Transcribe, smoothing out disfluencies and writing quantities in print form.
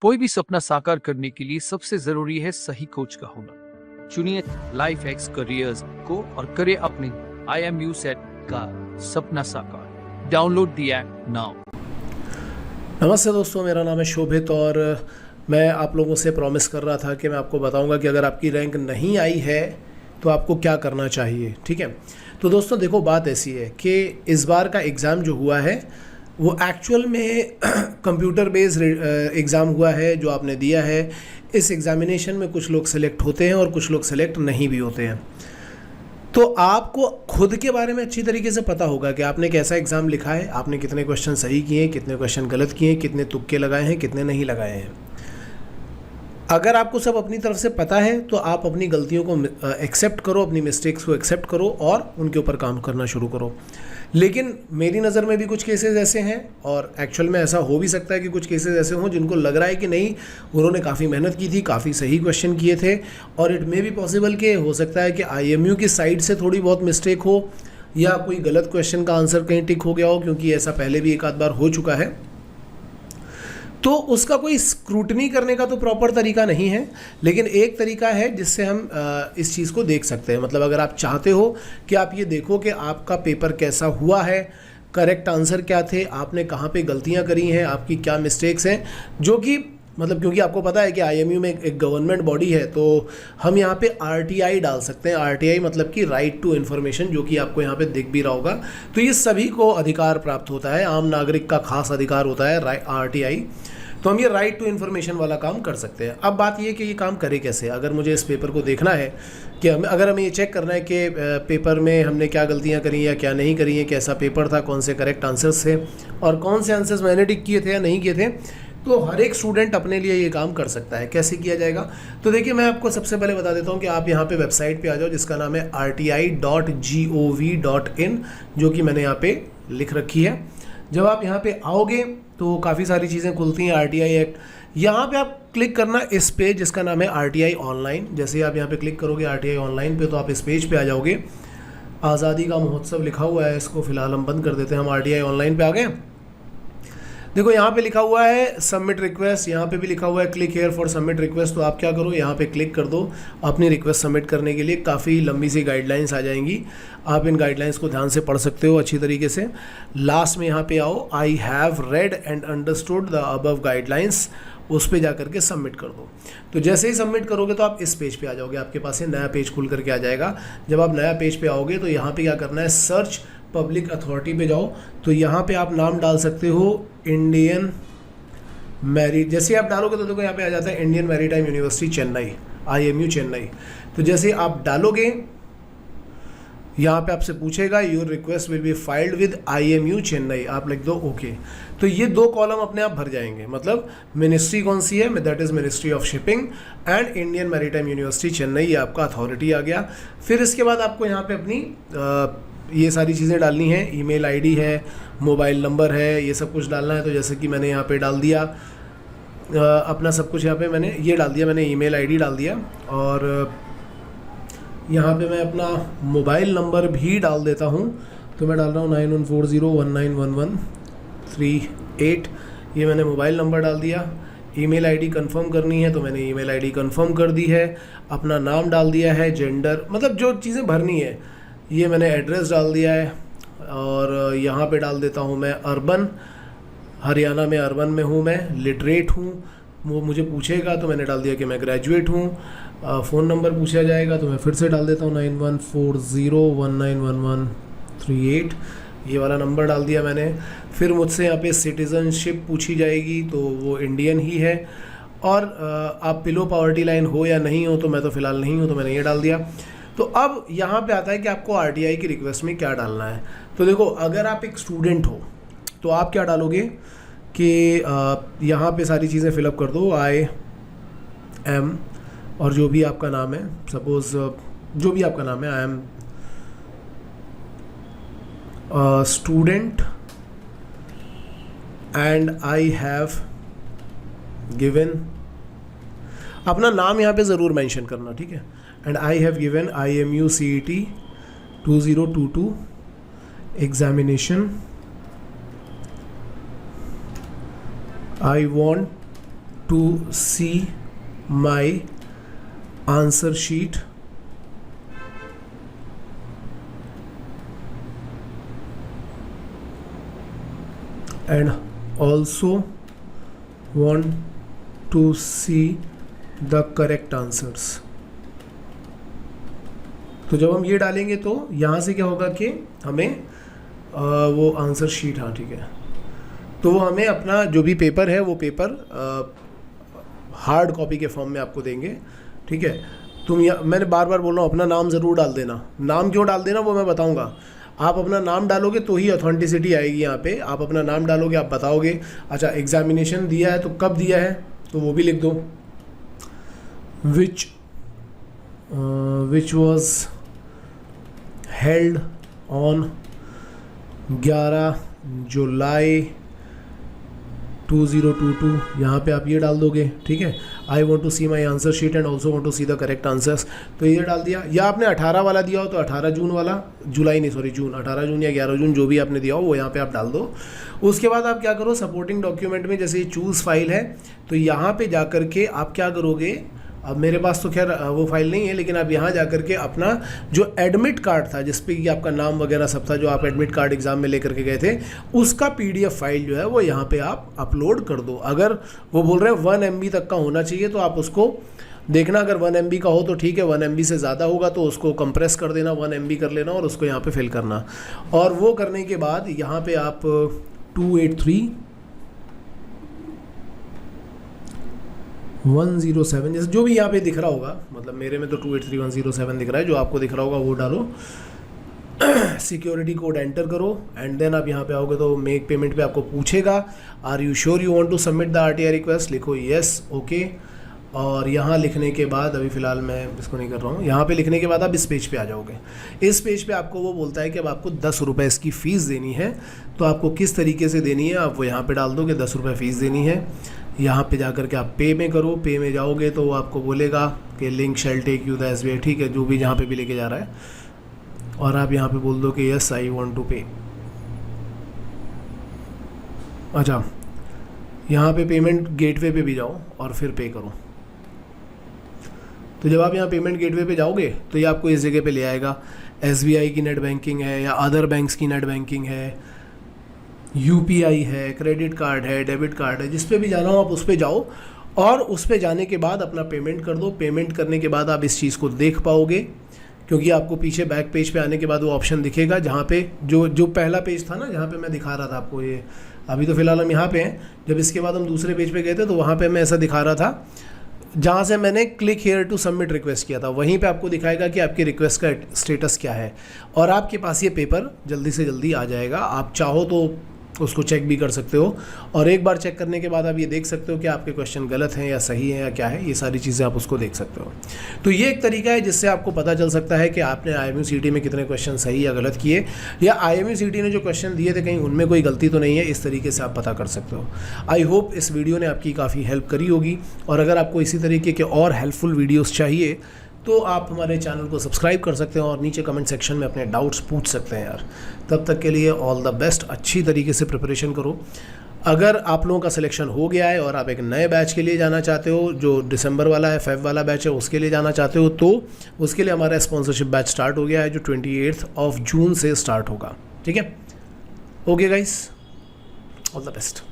कोई भी सपना साकार करने के लिए सबसे जरूरी है सही कोच का होना। चुनिए लाइफ एक्स करियर्स को और करें अपने IMU सेट का सपना साकार। Download the app now. नमस्ते दोस्तों, मेरा नाम है शोभित और मैं आप लोगों से प्रॉमिस कर रहा था कि मैं आपको बताऊंगा कि अगर आपकी रैंक नहीं आई है तो आपको क्या करना चाहिए। ठीक है, तो दोस्तों देखो, बात ऐसी है कि इस बार का एग्ज़ाम जो हुआ है वो एक्चुअल में कंप्यूटर बेस्ड एग्ज़ाम हुआ है जो आपने दिया है। इस एग्ज़ामिनेशन में कुछ लोग सेलेक्ट होते हैं और कुछ लोग सेलेक्ट नहीं भी होते हैं। तो आपको खुद के बारे में अच्छी तरीके से पता होगा कि आपने कैसा एग्ज़ाम लिखा है, आपने कितने क्वेश्चन सही किए, कितने क्वेश्चन गलत किए, कितने तुक्के लगाए हैं, कितने नहीं लगाए हैं। अगर आपको सब अपनी तरफ से पता है तो आप अपनी गलतियों को एक्सेप्ट करो, अपनी मिस्टेक्स को एक्सेप्ट करो और उनके ऊपर काम करना शुरू करो। लेकिन मेरी नज़र में भी कुछ केसेस ऐसे हैं और एक्चुअल में ऐसा हो भी सकता है कि कुछ केसेस ऐसे हों जिनको लग रहा है कि नहीं, उन्होंने काफ़ी मेहनत की थी, काफ़ी सही क्वेश्चन किए थे और इट मे बी पॉसिबल कि हो सकता है कि IMU की साइड से थोड़ी बहुत मिस्टेक हो या कोई गलत क्वेश्चन का आंसर कहीं टिक हो गया हो, क्योंकि ऐसा पहले भी एक आध बार हो चुका है। तो उसका कोई स्क्रूटनी करने का तो प्रॉपर तरीका नहीं है, लेकिन एक तरीका है जिससे हम इस चीज़ को देख सकते हैं। मतलब अगर आप चाहते हो कि आप ये देखो कि आपका पेपर कैसा हुआ है, करेक्ट आंसर क्या थे, आपने कहाँ पे गलतियाँ करी हैं, आपकी क्या मिस्टेक्स हैं, जो कि मतलब क्योंकि आपको पता है कि IMU में एक गवर्नमेंट बॉडी है तो हम यहाँ पे RTI डाल सकते हैं। RTI मतलब कि राइट टू इन्फॉर्मेशन, जो कि आपको यहाँ पे दिख भी रहा होगा। तो ये सभी को अधिकार प्राप्त होता है, आम नागरिक का खास अधिकार होता है RTI। तो हम ये राइट टू इन्फॉर्मेशन वाला काम कर सकते हैं। अब बात ये कि ये काम करे कैसे। अगर मुझे इस पेपर को देखना है कि अगर हमें ये चेक करना है कि पेपर में हमने क्या गलतियाँ करी या क्या नहीं करी हैं, कैसा पेपर था, कौन से करेक्ट आंसर्स थे और कौन से आंसर्स मैंने टिक किए थे या नहीं किए थे, तो हर एक स्टूडेंट अपने लिए ये काम कर सकता है। कैसे किया जाएगा, तो देखिए मैं आपको सबसे पहले बता देता हूँ कि आप यहाँ पे वेबसाइट पे आ जाओ जिसका नाम है rti.gov.in, जो कि मैंने यहाँ पे लिख रखी है। जब आप यहाँ पे आओगे तो काफ़ी सारी चीज़ें खुलती हैं। RTI एक्ट, यहाँ पे आप क्लिक करना इस पेज जिसका नाम है RTI ऑनलाइन। जैसे ही आप यहाँ पे क्लिक करोगे RTI ऑनलाइन पे, तो आप इस पेज पे आ जाओगे। आज़ादी का महोत्सव लिखा हुआ है, इसको फिलहाल हम बंद कर देते हैं। हम RTI ऑनलाइन पे आ गए। देखो यहाँ पे लिखा हुआ है सबमिट रिक्वेस्ट, यहाँ पे भी लिखा हुआ है click here for submit request. तो आप क्या करो, यहाँ पे क्लिक कर दो अपनी रिक्वेस्ट सबमिट करने के लिए। काफ़ी लंबी सी गाइडलाइंस आ जाएंगी, आप इन गाइडलाइंस को ध्यान से पढ़ सकते हो अच्छी तरीके से। लास्ट में यहाँ पे आओ, I have read and understood the above guidelines, उस पर जा करके सबमिट कर दो। तो जैसे ही सबमिट करोगे तो आप इस पेज पे आ जाओगे, आपके पास ये नया पेज खुल करके आ जाएगा। जब आप नया पेज पे आओगे तो यहाँ पे क्या करना है, सर्च पब्लिक अथॉरिटी पे जाओ। तो यहाँ पे आप नाम डाल सकते हो इंडियन मैरी, जैसे आप डालोगे तो देखो यहाँ पे आ जाता है Indian maritime university Chennai, IMU Chennai. तो जैसे आप डालोगे, यहाँ पे आपसे पूछेगा your request will be filed with IMU Chennai, आप लिख दो ओके। तो ये दो कॉलम अपने आप भर जाएंगे। मतलब मिनिस्ट्री कौन सी है, that is ministry of shipping and Indian maritime university Chennai, ये आपका अथॉरिटी आ गया। फिर इसके बाद आपको यहाँ पे अपनी ये सारी चीज़ें डालनी है। ईमेल ID है, मोबाइल नंबर है, ये सब कुछ डालना है। तो जैसे कि मैंने यहाँ पे डाल दिया अपना सब कुछ, यहाँ पे मैंने ये डाल दिया, मैंने ईमेल ID डाल दिया और यहाँ पे मैं अपना मोबाइल नंबर भी डाल देता हूँ। तो मैं डाल रहा हूँ 9140191138, ये मैंने मोबाइल नंबर डाल दिया। ईमेल ID कंफर्म करनी है तो मैंने ईमेल ID कंफर्म कर दी है। अपना नाम डाल दिया है, जेंडर, मतलब जो चीज़ें भरनी है, ये मैंने एड्रेस डाल दिया है। और यहाँ पे डाल देता हूँ मैं अर्बन, हरियाणा में अर्बन में हूँ मैं, लिटरेट हूँ। वो मुझे पूछेगा तो मैंने डाल दिया कि मैं ग्रेजुएट हूँ। फ़ोन नंबर पूछा जाएगा तो मैं फिर से डाल देता हूँ 9140191138, ये वाला नंबर डाल दिया मैंने। फिर मुझसे यहाँ पे सिटीज़नशिप पूछी जाएगी तो वो इंडियन ही है। और आप बिलो पॉवर्टी लाइन हो या नहीं हो, तो मैं तो फ़िलहाल नहीं हूँ तो मैंने ये डाल दिया। तो अब यहाँ पे आता है कि आपको RTI की रिक्वेस्ट में क्या डालना है। तो देखो, अगर आप एक स्टूडेंट हो तो आप क्या डालोगे कि यहाँ पे सारी चीज़ें फिलअप कर दो, IM और जो भी आपका नाम है, सपोज़ जो भी आपका नाम है, I am student and I have given, अपना नाम यहाँ पे ज़रूर मेंशन करना, ठीक है। And I have given IMU CET 2022 examination, I want to see my answer sheet and also want to see the correct answers. तो जब हम ये डालेंगे तो यहाँ से क्या होगा कि हमें वो आंसर शीट, हाँ ठीक है, तो वो हमें अपना जो भी पेपर है वो पेपर हार्ड कॉपी के फॉर्म में आपको देंगे, ठीक है. मैंने बार बार बोल रहा हूँ अपना नाम ज़रूर डाल देना. नाम क्यों डाल देना वो मैं बताऊँगा. आप अपना नाम डालोगे तो ही ऑथेंटिसिटी आएगी यहाँ पे. आप अपना नाम डालोगे, आप बताओगे अच्छा एग्जामिनेशन दिया है तो कब दिया है तो वो भी लिख दो. Which was held on 11 July 2022. यहाँ पे आप ये डाल दोगे, ठीक है. I want to see my answer sheet and also want to see the correct answers. तो ये डाल दिया. या आपने 18 वाला दिया हो तो 18 जून वाला, जुलाई नहीं सॉरी जून, 18 जून या 11 जून जो भी आपने दिया हो वो यहाँ पे आप डाल दो. उसके बाद आप क्या करो, सपोर्टिंग डॉक्यूमेंट में जैसे चूज़ फाइल है तो यहाँ पे जा कर के आप क्या करोगे. अब मेरे पास तो खैर वो फाइल नहीं है, लेकिन आप यहाँ जा कर के अपना जो एडमिट कार्ड था जिस पे कि आपका नाम वगैरह सब था, जो आप एडमिट कार्ड एग्ज़ाम में लेकर के गए थे, उसका PDF फाइल जो है वो यहाँ पे आप अपलोड कर दो. अगर वो बोल रहे हैं 1 MB तक का होना चाहिए तो आप उसको देखना. अगर 1 MB का हो तो ठीक है, 1 MB से ज़्यादा होगा तो उसको कंप्रेस कर देना, 1 MB कर लेना और उसको यहाँ पे फिल करना. और वो करने के बाद यहाँ पे आप 283.107 जैसे जो भी यहाँ पे दिख रहा होगा, मतलब मेरे में तो 283.107 दिख रहा है, जो आपको दिख रहा होगा वो डालो. सिक्योरिटी कोड एंटर करो एंड देन आप यहाँ पे आओगे तो मेक पेमेंट पे आपको पूछेगा are you sure you want to submit the RTI request. लिखो येस, ओके. और यहाँ लिखने के बाद, अभी फ़िलहाल मैं इसको नहीं कर रहा हूँ, यहाँ पे लिखने के बाद आप इस पेज पे आ जाओगे. इस पेज पे आपको वो बोलता है कि अब आपको 10 रुपये इसकी फ़ीस देनी है. तो आपको किस तरीके से देनी है आप वो यहाँ पे डाल दो कि 10 रुपये फ़ीस देनी है. यहाँ पे जा कर के आप पे में करो. पे में जाओगे तो वो आपको बोलेगा कि link shall take you the SBI, ठीक है, जो भी जहाँ पे भी लेके जा रहा है. और आप यहाँ पे बोल दो कि यस आई वांट टू पे. अच्छा, यहाँ पे पेमेंट गेटवे पे भी जाओ और फिर पे करो. तो जब आप यहाँ पेमेंट गेटवे पे जाओगे तो ये आपको इस जगह पे ले आएगा. SBI की नेट बैंकिंग है या अदर बैंक्स की नेट बैंकिंग है, UPI है, क्रेडिट कार्ड है, डेबिट कार्ड है, जिस पे भी जाना हो आप उस पे जाओ. और उस पे जाने के बाद अपना पेमेंट कर दो. पेमेंट करने के बाद आप इस चीज़ को देख पाओगे, क्योंकि आपको पीछे बैक पेज पे आने के बाद वो ऑप्शन दिखेगा जहाँ पे जो पहला पेज था ना, जहाँ पे मैं दिखा रहा था आपको. ये अभी तो फ़िलहाल हम यहाँ पे हैं. जब इसके बाद हम दूसरे पेज पे गए थे तो वहाँ पे मैं ऐसा दिखा रहा था जहाँ से मैंने click here to submit request किया था. वहीं पे आपको दिखाएगा कि आपकी रिक्वेस्ट का स्टेटस क्या है और आपके पास ये पेपर जल्दी से जल्दी आ जाएगा. आप चाहो तो उसको चेक भी कर सकते हो और एक बार चेक करने के बाद आप ये देख सकते हो कि आपके क्वेश्चन गलत हैं या सही हैं या क्या है. ये सारी चीज़ें आप उसको देख सकते हो. तो ये एक तरीका है जिससे आपको पता चल सकता है कि आपने IMU-CT में कितने क्वेश्चन सही या गलत किए, या IMU-CT ने जो क्वेश्चन दिए थे कहीं उनमें कोई गलती तो नहीं है. इस तरीके से आप पता कर सकते हो. आई होप इस वीडियो ने आपकी काफ़ी हेल्प करी होगी. और अगर आपको इसी तरीके के और हेल्पफुल वीडियोज़ चाहिए तो आप हमारे चैनल को सब्सक्राइब कर सकते हैं और नीचे कमेंट सेक्शन में अपने डाउट्स पूछ सकते हैं यार. तब तक के लिए ऑल द बेस्ट. अच्छी तरीके से प्रिपरेशन करो. अगर आप लोगों का सिलेक्शन हो गया है और आप एक नए बैच के लिए जाना चाहते हो, जो दिसंबर वाला है, फेब वाला बैच है, उसके लिए जाना चाहते हो, तो उसके लिए हमारा स्पॉन्सरशिप बैच स्टार्ट हो गया है जो 28 जून से स्टार्ट होगा. ठीक है, okay guys, all the best.